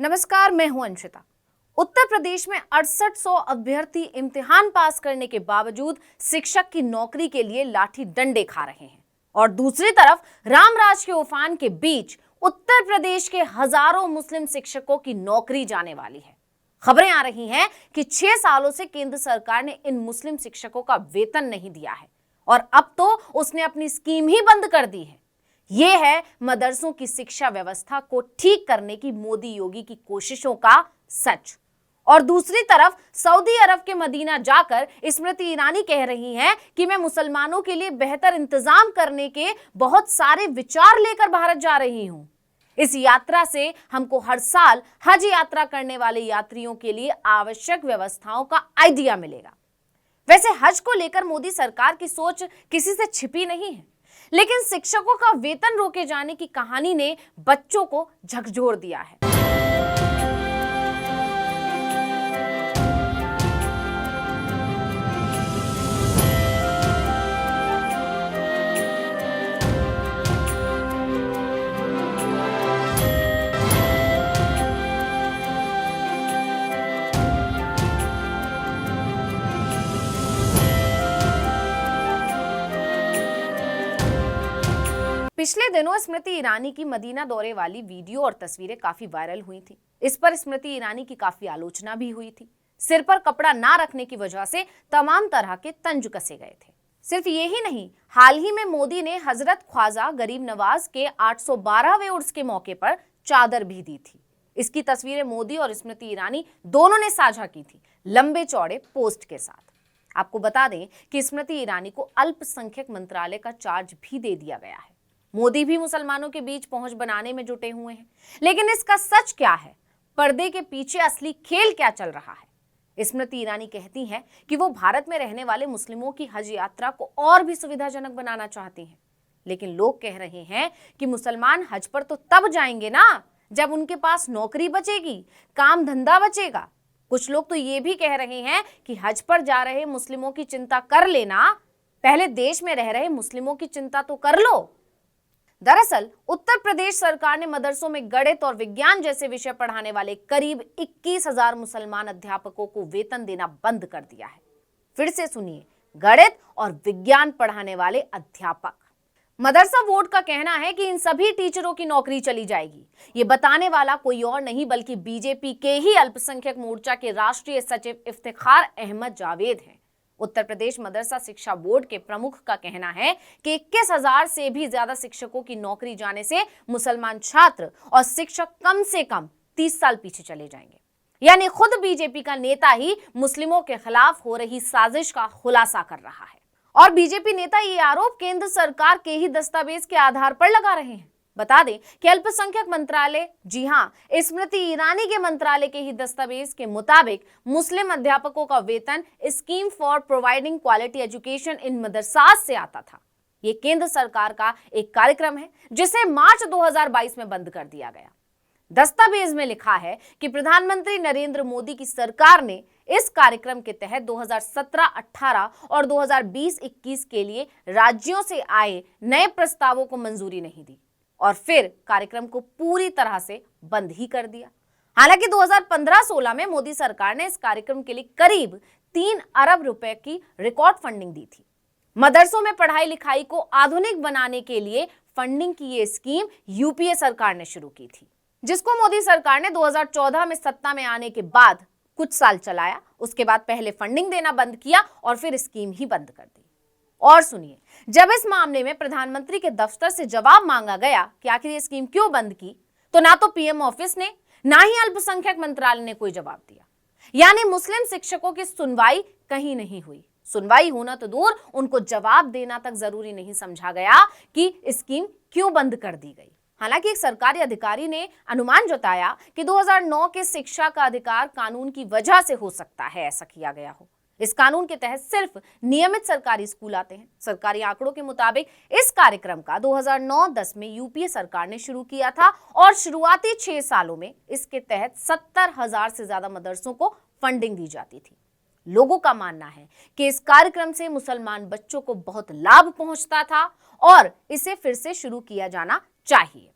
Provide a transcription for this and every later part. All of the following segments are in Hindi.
नमस्कार, मैं हूं अंशिता। उत्तर प्रदेश में 6800 अभ्यर्थी इम्तिहान पास करने के बावजूद शिक्षक की नौकरी के लिए लाठी डंडे खा रहे हैं और दूसरी तरफ रामराज के उफान के बीच उत्तर प्रदेश के हजारों मुस्लिम शिक्षकों की नौकरी जाने वाली है। खबरें आ रही हैं कि 6 सालों से केंद्र सरकार ने इन मुस्लिम शिक्षकों का वेतन नहीं दिया है और अब तो उसने अपनी स्कीम ही बंद कर दी है। ये है मदरसों की शिक्षा व्यवस्था को ठीक करने की मोदी योगी की कोशिशों का सच। और दूसरी तरफ सऊदी अरब के मदीना जाकर स्मृति ईरानी कह रही हैं कि मैं मुसलमानों के लिए बेहतर इंतजाम करने के बहुत सारे विचार लेकर भारत जा रही हूं। इस यात्रा से हमको हर साल हज यात्रा करने वाले यात्रियों के लिए आवश्यक व्यवस्थाओं का आइडिया मिलेगा। वैसे हज को लेकर मोदी सरकार की सोच किसी से छिपी नहीं है, लेकिन शिक्षकों का वेतन रोके जाने की कहानी ने बच्चों को झकझोर दिया है। पिछले दिनों स्मृति ईरानी की मदीना दौरे वाली वीडियो और तस्वीरें काफी वायरल हुई थी। इस पर स्मृति ईरानी की काफी आलोचना भी हुई थी। सिर पर कपड़ा ना रखने की वजह से तमाम तरह के तंज कसे गए थे। सिर्फ यही नहीं, हाल ही में मोदी ने हजरत ख्वाजा गरीब नवाज के 812वें उर्स के मौके पर चादर भी दी थी। इसकी तस्वीरें मोदी और स्मृति ईरानी दोनों ने साझा की थी, लंबे चौड़े पोस्ट के साथ। आपको बता दें कि स्मृति ईरानी को अल्पसंख्यक मंत्रालय का चार्ज भी दे दिया गया है। मोदी भी मुसलमानों के बीच पहुंच बनाने में जुटे हुए हैं, लेकिन इसका सच क्या है? पर्दे के पीछे असली खेल क्या चल रहा है? स्मृति ईरानी कहती हैं कि वो भारत में रहने वाले मुस्लिमों की हज यात्रा को और भी सुविधाजनक बनाना चाहती हैं, लेकिन लोग कह रहे हैं कि मुसलमान हज पर तो तब जाएंगे ना जब उनके पास नौकरी बचेगी, काम धंधा बचेगा। कुछ लोग तो ये भी कह रहे हैं कि हज पर जा रहे मुस्लिमों की चिंता कर लेना, पहले देश में रह रहे मुस्लिमों की चिंता तो कर लो। दरअसल उत्तर प्रदेश सरकार ने मदरसों में गणित और विज्ञान जैसे विषय पढ़ाने वाले करीब 21,000 मुसलमान अध्यापकों को वेतन देना बंद कर दिया है। फिर से सुनिए, गणित और विज्ञान पढ़ाने वाले अध्यापक। मदरसा बोर्ड का कहना है कि इन सभी टीचरों की नौकरी चली जाएगी। ये बताने वाला कोई और नहीं बल्कि बीजेपी के ही अल्पसंख्यक मोर्चा के राष्ट्रीय सचिव इफ्तिखार अहमद जावेद हैं। उत्तर प्रदेश मदरसा शिक्षा बोर्ड के प्रमुख का कहना है कि 21,000 से भी ज्यादा शिक्षकों की नौकरी जाने से मुसलमान छात्र और शिक्षक कम से कम 30 साल पीछे चले जाएंगे। यानी खुद बीजेपी का नेता ही मुस्लिमों के खिलाफ हो रही साजिश का खुलासा कर रहा है। और बीजेपी नेता ये आरोप केंद्र सरकार के ही दस्तावेज के आधार पर लगा रहे हैं। बता दें कि अल्पसंख्यक मंत्रालय, जी हां, स्मृति ईरानी के मंत्रालय के ही दस्तावेज के मुताबिक मुस्लिम अध्यापकों का वेतन scheme for providing quality education in madrasas से आता था। ये केंद्र सरकार का एक कार्यक्रम है जिसे मार्च 2022 में बंद कर दिया गया। दस्तावेज में लिखा है कि प्रधानमंत्री नरेंद्र मोदी की सरकार ने इस कार्यक्रम के तहत 2017-18 और 2020-21 के लिए राज्यों से आए नए प्रस्तावों को मंजूरी नहीं दी और फिर कार्यक्रम को पूरी तरह से बंद ही कर दिया। हालांकि 2015-16 में मोदी सरकार ने इस कार्यक्रम के लिए करीब 3 अरब रुपए की रिकॉर्ड फंडिंग दी थी। मदरसों में पढ़ाई लिखाई को आधुनिक बनाने के लिए फंडिंग की ये स्कीम यूपीए सरकार ने शुरू की थी, जिसको मोदी सरकार ने 2014 में सत्ता में आने के बाद कुछ साल चलाया। उसके बाद पहले फंडिंग देना बंद किया और फिर स्कीम ही बंद कर दी। और सुनिए, जब इस मामले में प्रधानमंत्री के दफ्तर से जवाब मांगा गया कि आखिर ये स्कीम क्यों बंद की, तो ना तो पीएम ऑफिस ने ना ही अल्पसंख्यक मंत्रालय ने कोई जवाब दिया। यानी मुस्लिम शिक्षकों की सुनवाई कहीं नहीं हुई। सुनवाई होना तो दूर, उनको जवाब देना तक जरूरी नहीं समझा गया कि स्कीम क्यों बंद कर दी गई। हालांकि एक सरकारी अधिकारी ने अनुमान जताया कि 2009 के शिक्षा का अधिकार कानून की वजह से हो सकता है ऐसा किया गया हो। इस कानून के तहत सिर्फ नियमित सरकारी स्कूल आते हैं। सरकारी आंकड़ों के मुताबिक इस कार्यक्रम का 2009-10 में यूपीए सरकार ने शुरू किया था और शुरुआती 6 सालों में इसके तहत 70,000 से ज्यादा मदरसों को फंडिंग दी जाती थी। लोगों का मानना है कि इस कार्यक्रम से मुसलमान बच्चों को बहुत लाभ पहुंचता था और इसे फिर से शुरू किया जाना चाहिए।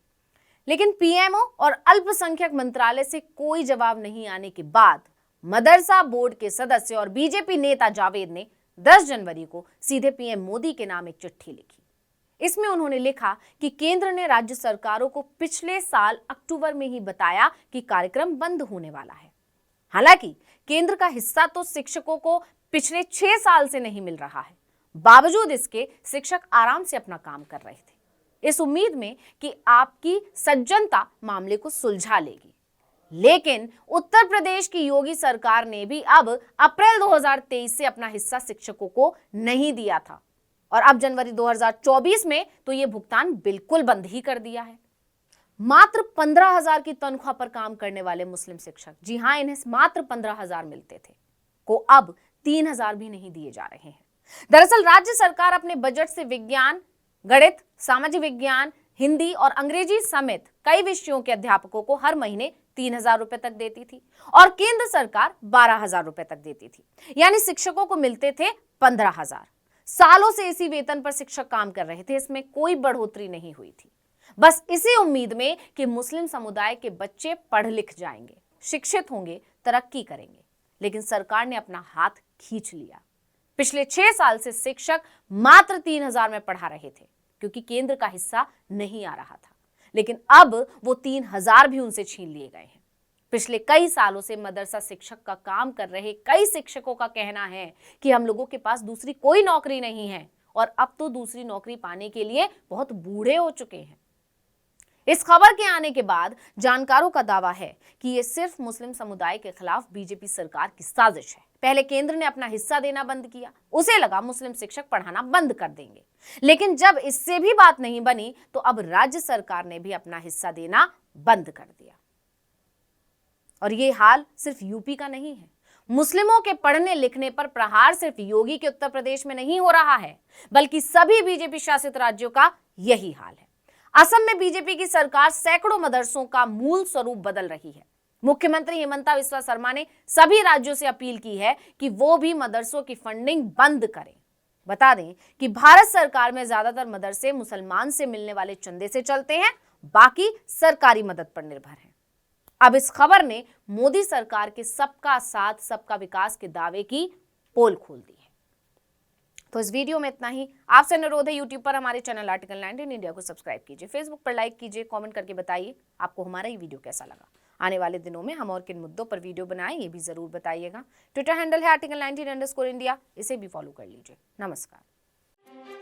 लेकिन पीएमओ और अल्पसंख्यक मंत्रालय से कोई जवाब नहीं आने के बाद मदरसा बोर्ड के सदस्य और बीजेपी नेता जावेद ने 10 जनवरी को सीधे पीएम मोदी के नाम एक चिट्ठी लिखी। इसमें उन्होंने लिखा कि केंद्र ने राज्य सरकारों को पिछले साल अक्टूबर में ही बताया कि कार्यक्रम बंद होने वाला है। हालांकि केंद्र का हिस्सा तो शिक्षकों को पिछले 6 साल से नहीं मिल रहा है, बावजूद इसके शिक्षक आराम से अपना काम कर रहे थे, इस उम्मीद में कि आपकी सज्जनता मामले को सुलझा लेगी। लेकिन उत्तर प्रदेश की योगी सरकार ने भी अब अप्रैल 2023 से अपना हिस्सा शिक्षकों को नहीं दिया था और अब जनवरी 2024 में तो ये भुगतान बिल्कुल बंद ही कर दिया है। मात्र 15,000 की तनख्वाह पर काम करने वाले मुस्लिम शिक्षक, जी हां, इन्हें मात्र 15,000 मिलते थे, को अब 3,000 भी नहीं दिए जा रहे हैं। दरअसल राज्य सरकार अपने बजट से विज्ञान, गणित, सामाजिक विज्ञान, हिंदी और अंग्रेजी समेत कई विषयों के अध्यापकों को हर महीने 3,000 रुपए तक देती थी और केंद्र सरकार 12,000 रुपए तक देती थी, यानी शिक्षकों को मिलते थे 15,000। सालों से इसी वेतन पर शिक्षक काम कर रहे थे, इसमें कोई बढ़ोतरी नहीं हुई थी, बस इसी उम्मीद में कि मुस्लिम समुदाय के बच्चे पढ़ लिख जाएंगे, शिक्षित होंगे, तरक्की करेंगे। लेकिन सरकार ने अपना हाथ खींच लिया। पिछले 6 साल से शिक्षक मात्र 3,000 में पढ़ा रहे थे क्योंकि केंद्र का हिस्सा नहीं आ रहा था, लेकिन अब वो 3,000 भी उनसे छीन लिए गए हैं। पिछले कई सालों से मदरसा शिक्षक का काम कर रहे कई शिक्षकों का कहना है कि हम लोगों के पास दूसरी कोई नौकरी नहीं है और अब तो दूसरी नौकरी पाने के लिए बहुत बूढ़े हो चुके हैं। इस खबर के आने के बाद जानकारों का दावा है कि ये सिर्फ मुस्लिम समुदाय के खिलाफ बीजेपी सरकार की साजिश है। पहले केंद्र ने अपना हिस्सा देना बंद किया, उसे लगा मुस्लिम शिक्षक पढ़ाना बंद कर देंगे, लेकिन जब इससे भी बात नहीं बनी तो अब राज्य सरकार ने भी अपना हिस्सा देना बंद कर दिया। और ये हाल सिर्फ यूपी का नहीं है। मुस्लिमों के पढ़ने लिखने पर प्रहार सिर्फ योगी के उत्तर प्रदेश में नहीं हो रहा है, बल्कि सभी बीजेपी शासित राज्यों का यही हाल है। असम में बीजेपी की सरकार सैकड़ों मदरसों का मूल स्वरूप बदल रही है। मुख्यमंत्री हिमंता बिस्वा शर्मा ने सभी राज्यों से अपील की है कि वो भी मदरसों की फंडिंग बंद करें। बता दें कि भारत सरकार में ज्यादातर मदरसे मुसलमान से मिलने वाले चंदे से चलते हैं, बाकी सरकारी मदद पर निर्भर हैं। अब इस खबर ने मोदी सरकार के सबका साथ सबका विकास के दावे की पोल खोल दी है। तो इस वीडियो में इतना ही। आपसे अनुरोध है, यूट्यूब पर हमारे चैनल आर्टिकल 19 इंडिया को सब्सक्राइब कीजिए, फेसबुक पर लाइक कीजिए, कमेंट करके बताइए आपको हमारा ये वीडियो कैसा लगा। आने वाले दिनों में हम और किन मुद्दों पर वीडियो बनाएं ये भी जरूर बताइएगा। ट्विटर हैंडल है आर्टिकल 19 अंडरस्कोर इंडिया, इसे भी फॉलो कर लीजिए। नमस्कार।